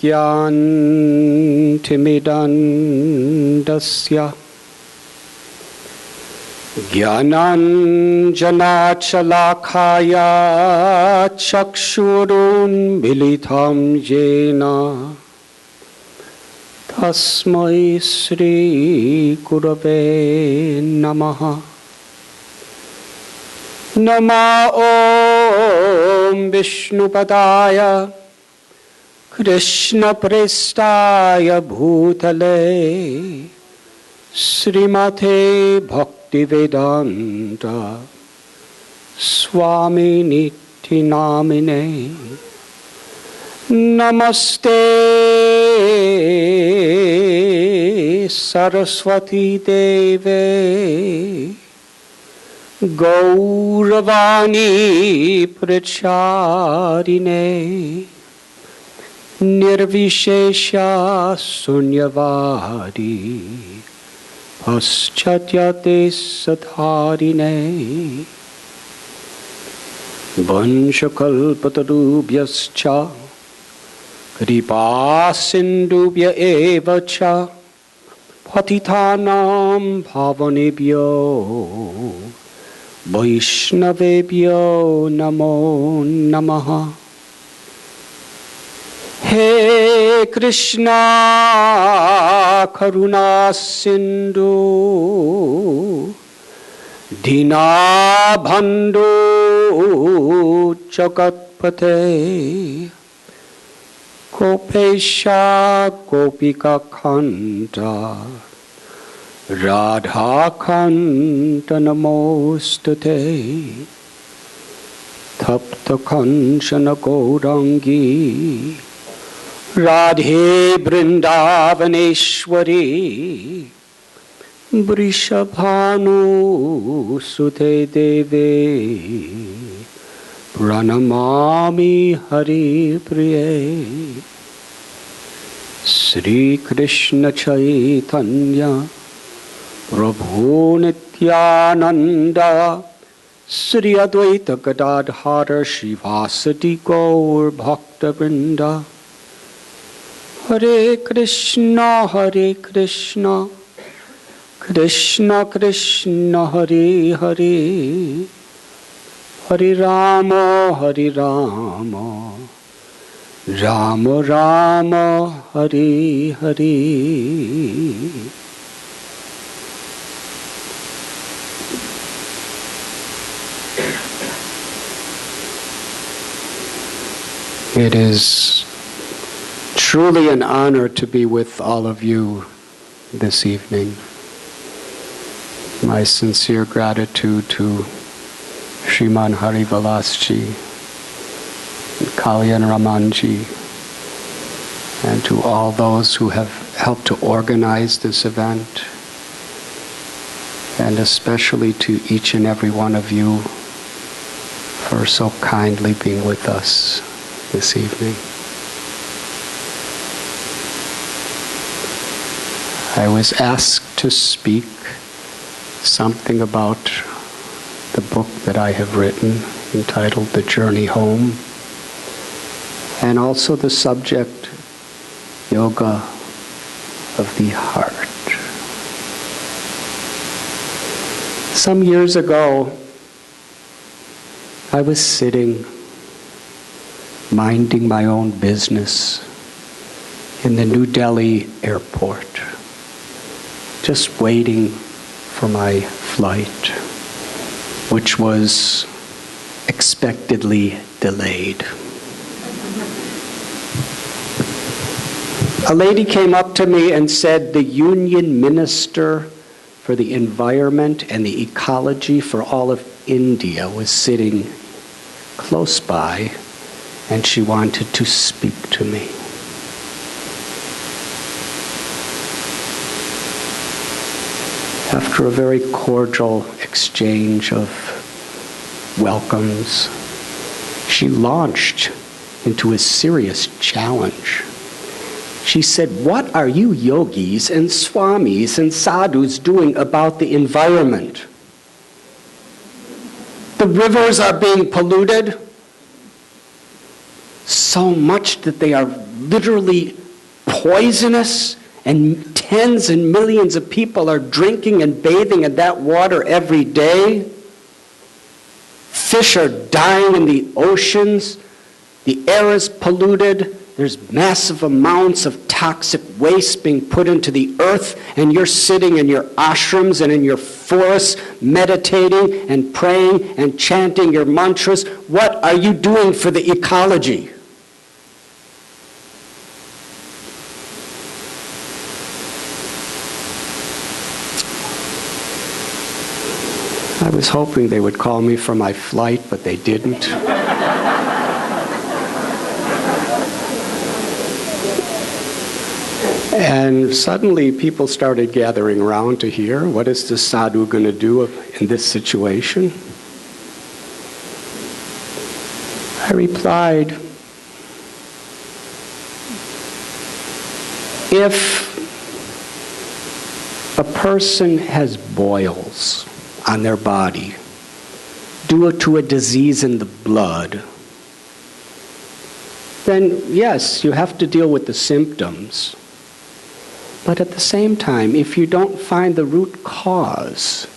ज्ञानतिमिरन्दस्य ज्ञानाञ्जनाशलाखाया चक्षुरुन्मीलितं येन तस्मै श्रीगुरवे नमः। नमो ॐ विष्णुपदाय कृष्णप्रेष्ठाय भूतले श्रीमते भक्तिवेदान्त स्वामिनिति नामिने। नमस्ते सरस्वती देवे गौरवाणी प्रचारिणे निर्विशेषा शून्यवादी पाश्चात्यदेशधारिणे। वंशकल्पतरुभ्यश्च कृपासिन्धुभ्य एव च पतितानां पावनेभ्यो वैष्णवेभ्यो नमो नमः। हे कृष्णा करुणा सिंधु दीनबन्धु जगत्पते गोपेशा गोपिका कान्त राधाकान्त नमोस्तुते। तप्त कंचन गौरांगी राधे वृंदावनेश्वरी वृषभानुसुते देवे प्रणमामि हरिप्रिये। श्री कृष्ण चैतन्य प्रभु नित्यानंद श्री अद्वैत गदाधर श्रीवासदि गौर भक्तवृंद। हरे Krishna Krishna Krishna Hare Hare Hare Ram Ram Ram Hare Hare. It is truly an honor to be with all of you this evening. My sincere gratitude to Shriman Hari Vilasji, Kalyan Ramanji, and to all those who have helped to organize this event, and especially to each and every one of you for so kindly being with us this evening. I was asked to speak something about the book that I have written entitled The Journey Home, and also the subject Yoga of the Heart. Some years ago, I was sitting minding my own business in the New Delhi airport, just waiting for my flight, which was expectedly delayed. A lady came up to me and said the Union Minister for the Environment and the Ecology for all of India was sitting close by, and she wanted to speak to me. After a very cordial exchange of welcomes, she launched into a serious challenge. She said, "What are you yogis and swamis and sadhus doing about the environment? The rivers are being polluted so much that they are literally poisonous, and tens and millions of people are drinking and bathing in that water every day. Fish are dying in the oceans. The air is polluted. There's massive amounts of toxic waste being put into the earth, and you're sitting in your ashrams and in your forests meditating and praying and chanting your mantras. What are you doing for the ecology? I was hoping they would call me for my flight, but they didn't. And suddenly people started gathering around to hear, what is the sadhu going to do in this situation? I replied, if a person has boils on their body due to a disease in the blood, then yes, you have to deal with the symptoms. But at the same time, if you don't find the root cause,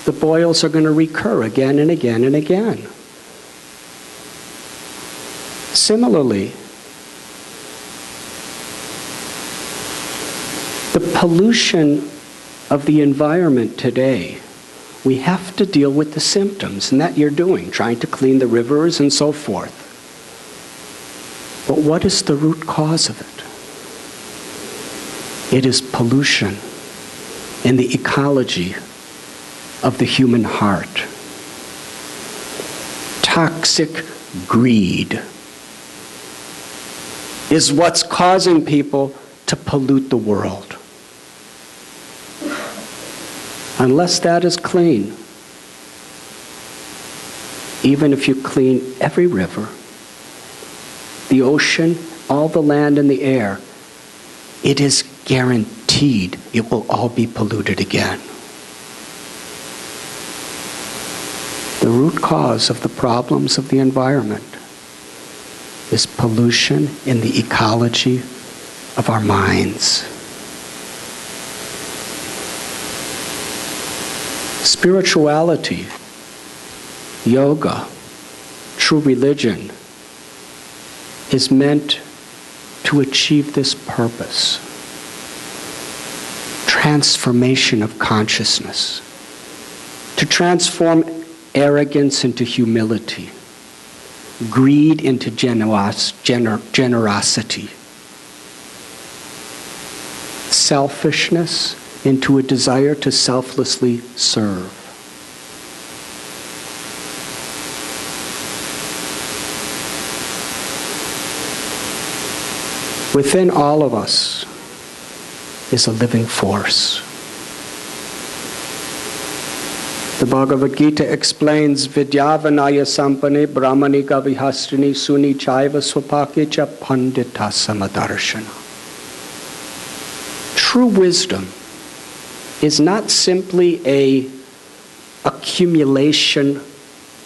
the boils are going to recur again and again and again. Similarly, the pollution of the environment today, we have to deal with the symptoms, and that you're doing, trying to clean the rivers and so forth. But what is the root cause of it? It is pollution in the ecology of the human heart. Toxic greed is what's causing people to pollute the world. Unless that is clean, even if you clean every river, the ocean, all the land and the air, it is guaranteed it will all be polluted again. The root cause of the problems of the environment is pollution in the ecology of our minds. Spirituality, yoga, true religion is meant to achieve this purpose. Transformation of consciousness. To transform arrogance into humility. Greed into generosity. Selfishness into a desire to selflessly serve. Within all of us is a living force. The Bhagavad Gita explains, Vidyavanaya sampane brahmanika vihastrini suni chaiva swapake cha pandita samadarshana. True wisdom is not simply an accumulation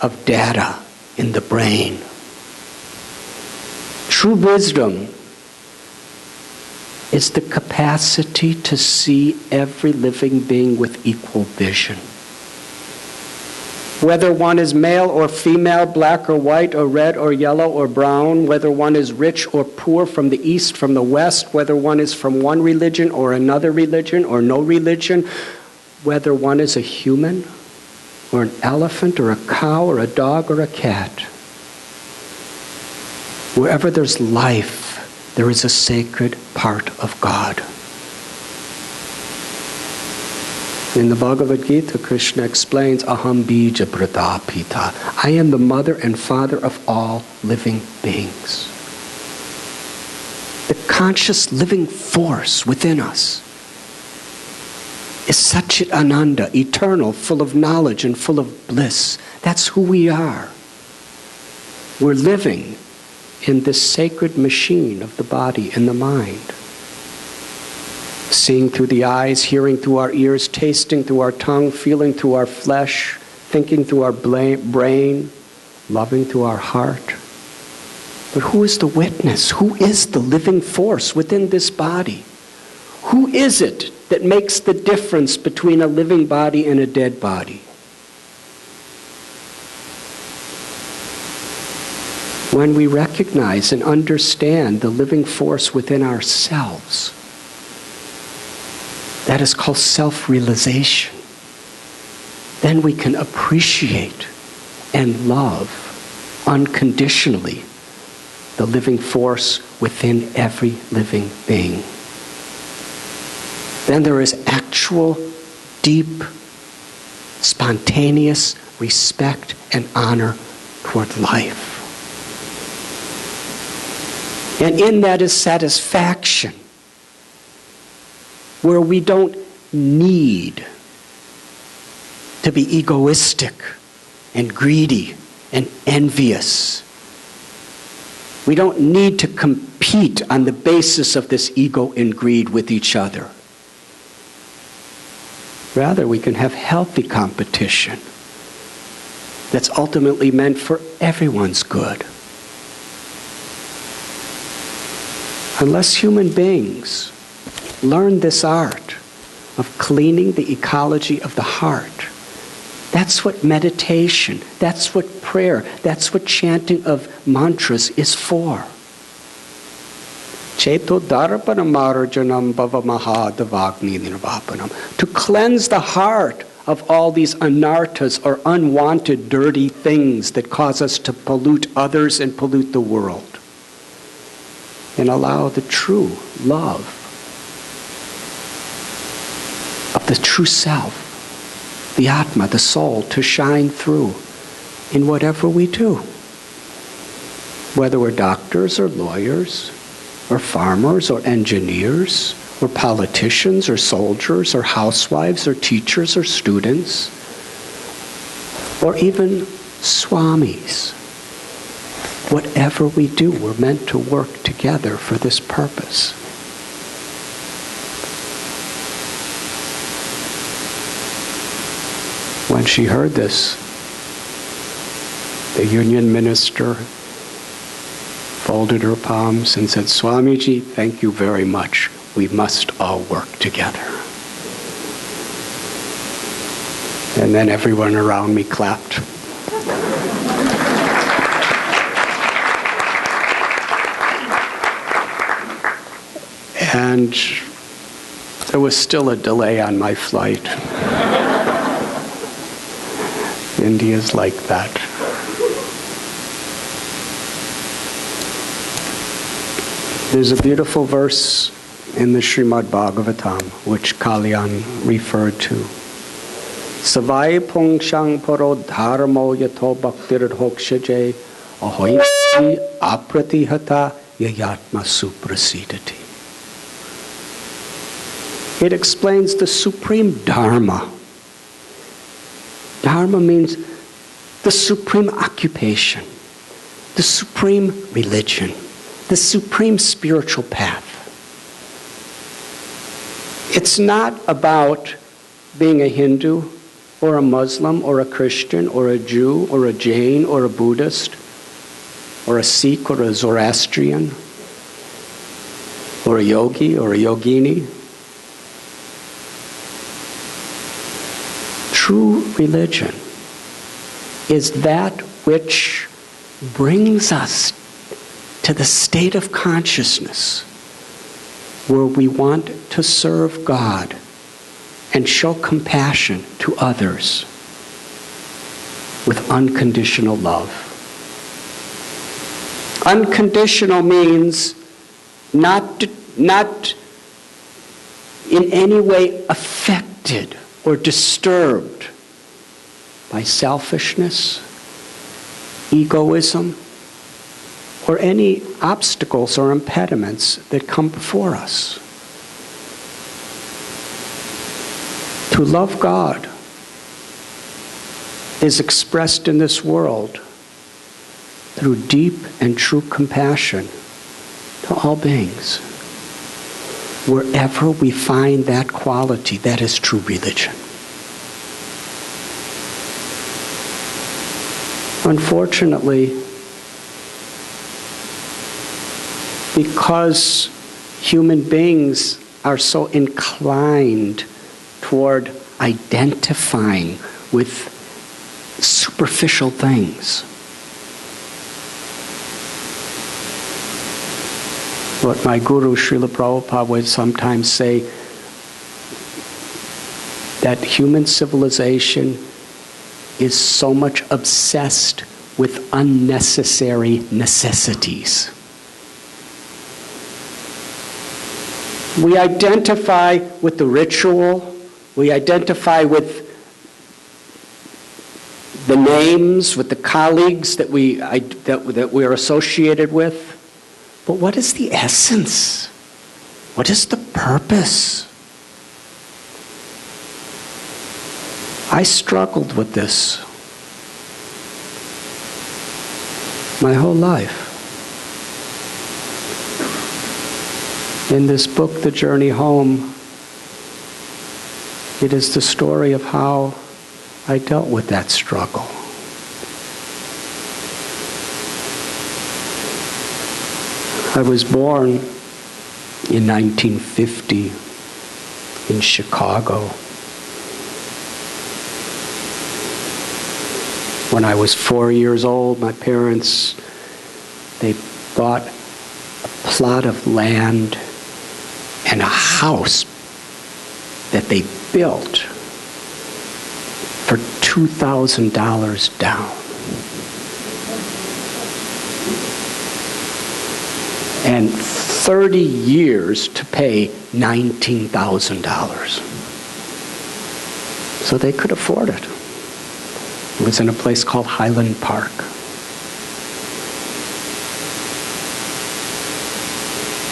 of data in the brain. True wisdom is the capacity to see every living being with equal vision. Whether one is male or female, black or white or red or yellow or brown, whether one is rich or poor, from the east, from the west, whether one is from one religion or another religion or no religion, whether one is a human or an elephant or a cow or a dog or a cat. Wherever there's life, there is a sacred part of God. In the Bhagavad Gita, Krishna explains, Aham bija pradapita. I am the mother and father of all living beings. The conscious living force within us is Satchit Ananda, eternal, full of knowledge and full of bliss. That's who we are. We're living in this sacred machine of the body and the mind. Seeing through the eyes, hearing through our ears, tasting through our tongue, feeling through our flesh, thinking through our brain, loving through our heart. But who is the witness? Who is the living force within this body? Who is it that makes the difference between a living body and a dead body? When we recognize and understand the living force within ourselves, that is called self-realization. Then we can appreciate and love unconditionally the living force within every living being. Then there is actual, deep, spontaneous respect and honor toward life. And in that is satisfaction, where we don't need to be egoistic and greedy and envious. We don't need to compete on the basis of this ego and greed with each other. Rather, we can have healthy competition that's ultimately meant for everyone's good. Unless human beings learn this art of cleaning the ecology of the heart, that's what meditation, that's what prayer, that's what chanting of mantras is for. To cleanse the heart of all these anarthas or unwanted dirty things that cause us to pollute others and pollute the world. And allow the true love of the true self, the Atma, the soul, to shine through in whatever we do. Whether we're doctors or lawyers, or farmers or engineers, or politicians or soldiers, or housewives or teachers or students, or even swamis. Whatever we do, we're meant to work together for this purpose. When she heard this, the union minister folded her palms and said, "Swamiji, thank you very much. We must all work together." And then everyone around me clapped. And there was still a delay on my flight. India's like that. There's a beautiful verse in the Srimad Bhagavatam, which Kalyan referred to. Savai pungshang paro dharmo yato bhaktir hokshaje ahoiti apratihata yayatma suprasidati. It explains the supreme dharma. Dharma means the supreme occupation, the supreme religion, the supreme spiritual path. It's not about being a Hindu or a Muslim or a Christian or a Jew or a Jain or a Buddhist or a Sikh or a Zoroastrian or a yogi or a yogini. True religion is that which brings us to the state of consciousness where we want to serve God and show compassion to others with unconditional love. Unconditional means not in any way affected or disturbed by selfishness, egoism, or any obstacles or impediments that come before us. To love God is expressed in this world through deep and true compassion to all beings. Wherever we find that quality, that is true religion. Unfortunately, Because human beings are so inclined toward identifying with superficial things. What my guru, Srila Prabhupada, would sometimes say, that human civilization is so much obsessed with unnecessary necessities. We identify with the ritual, we identify with the names, with the colleagues that we're associated with. But what is the essence? What is the purpose? I struggled with this my whole life. In this book, The Journey Home, it is the story of how I dealt with that struggle. I was born in 1950 in Chicago. When I was 4 years old, my parents, they bought a plot of land and a house that they built for $2,000 down. And 30 years to pay $19,000. So they could afford it. It was in a place called Highland Park.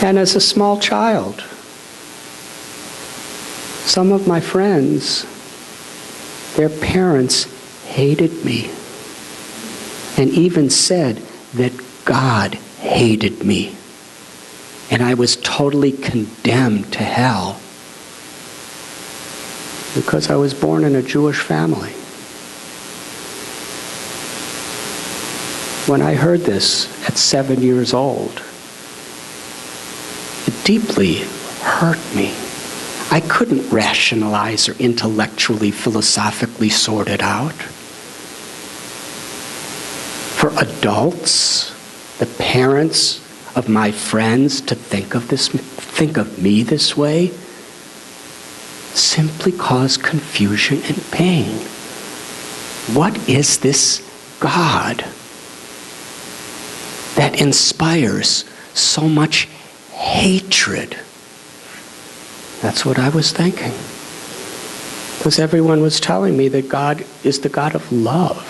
And as a small child, some of my friends, their parents hated me and even said that God hated me. And I was totally condemned to hell because I was born in a Jewish family. When I heard this at 7 years old, it deeply hurt me. I couldn't rationalize or intellectually, philosophically sort it out. For adults, the parents of my friends, to think of me this way, simply caused confusion and pain. What is this God that inspires so much hatred? That's what I was thinking. Because everyone was telling me that God is the God of love.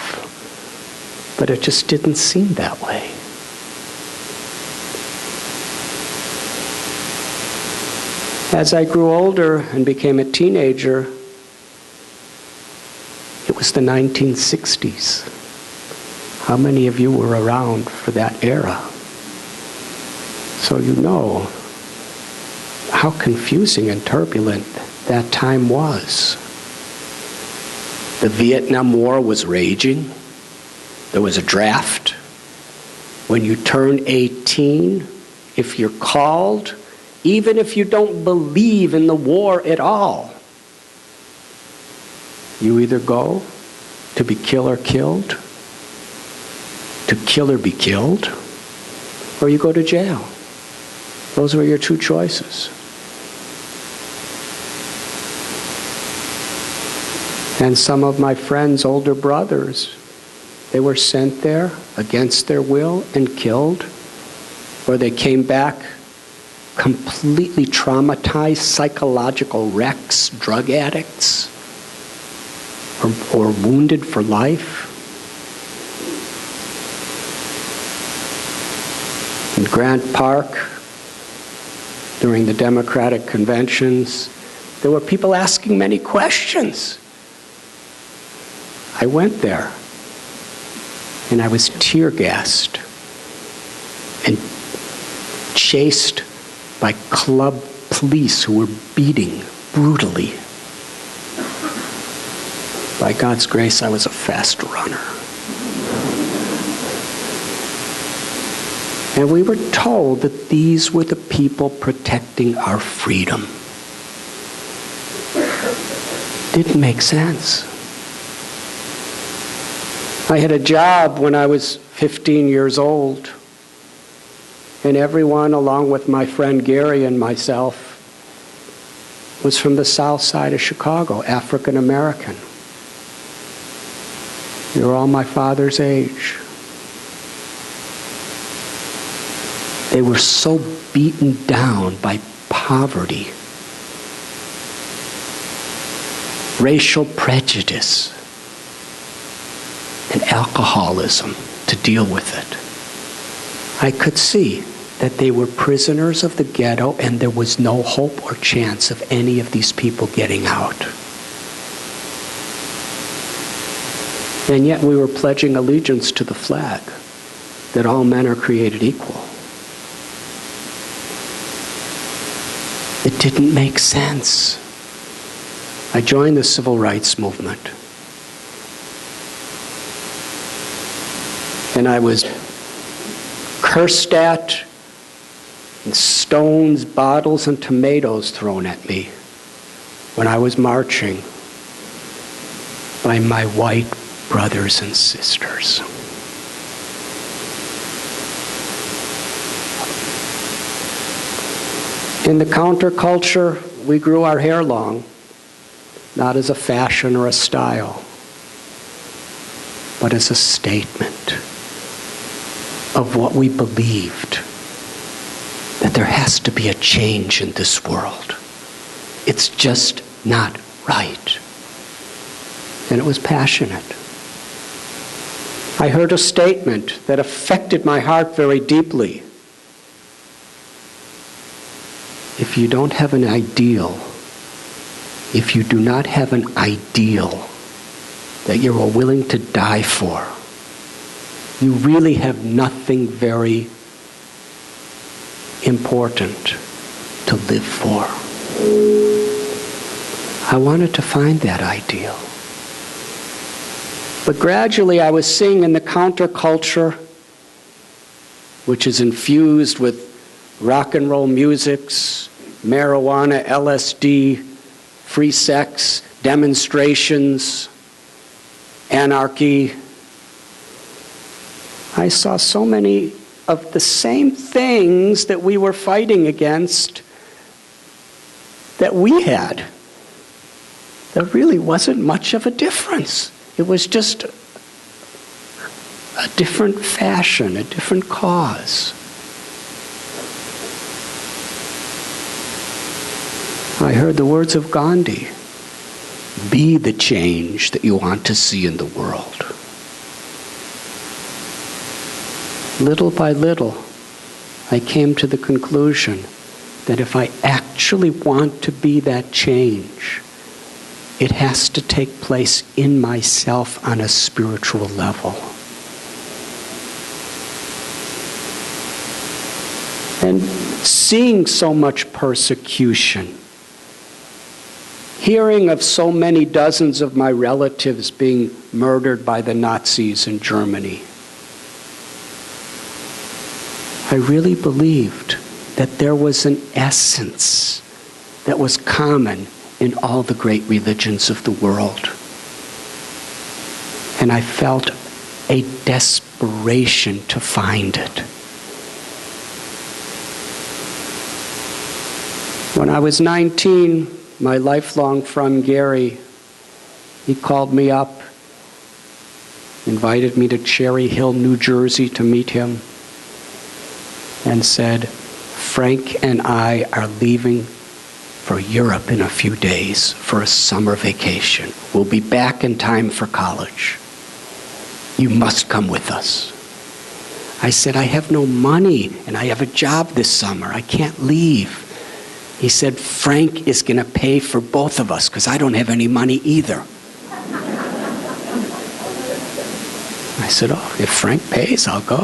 But it just didn't seem that way. As I grew older and became a teenager, it was the 1960s. How many of you were around for that era? So you know how confusing and turbulent that time was. The Vietnam War was raging. There was a draft. When you turn 18, if you're called, even if you don't believe in the war at all, you either go to be killed or killed, to kill or be killed, or you go to jail. Those were your two choices. And some of my friends' older brothers, they were sent there against their will and killed, or they came back completely traumatized, psychological wrecks, drug addicts, or wounded for life. In Grant Park, during the Democratic conventions, there were people asking many questions. I went there, and I was tear gassed and chased by club police who were beating brutally. By God's grace, I was a fast runner. And we were told that these were the people protecting our freedom. Didn't make sense. I had a job when I was 15 years old, and everyone, along with my friend Gary and myself, was from the south side of Chicago, African American. They were all my father's age. They were so beaten down by poverty, racial prejudice, and alcoholism to deal with it. I could see that they were prisoners of the ghetto and there was no hope or chance of any of these people getting out. And yet we were pledging allegiance to the flag, that all men are created equal. It didn't make sense. I joined the civil rights movement. And I was cursed at, and stones, bottles, and tomatoes thrown at me when I was marching by my white brothers and sisters. In the counterculture, we grew our hair long, not as a fashion or a style, but as a statement of what we believed, that there has to be a change in this world. It's just not right. And it was passionate. I heard a statement that affected my heart very deeply. If you don't have an ideal, if you do not have an ideal that you are willing to die for, you really have nothing very important to live for. I wanted to find that ideal. But gradually I was seeing in the counterculture, which is infused with rock and roll musics, marijuana, LSD, free sex, demonstrations, anarchy, I saw so many of the same things that we were fighting against that we had. There really wasn't much of a difference. It was just a different fashion, a different cause. I heard the words of Gandhi, be the change that you want to see in the world. Little by little, I came to the conclusion that if I actually want to be that change, it has to take place in myself on a spiritual level. And seeing so much persecution, hearing of so many dozens of my relatives being murdered by the Nazis in Germany, I really believed that there was an essence that was common in all the great religions of the world. And I felt a desperation to find it. When I was 19, my lifelong friend Gary, he called me up, invited me to Cherry Hill, New Jersey to meet him, and said, Frank and I are leaving for Europe in a few days for a summer vacation. We'll be back in time for college. You must come with us. I said, I have no money and I have a job this summer. I can't leave. He said, Frank is going to pay for both of us because I don't have any money either. I said, oh, if Frank pays, I'll go.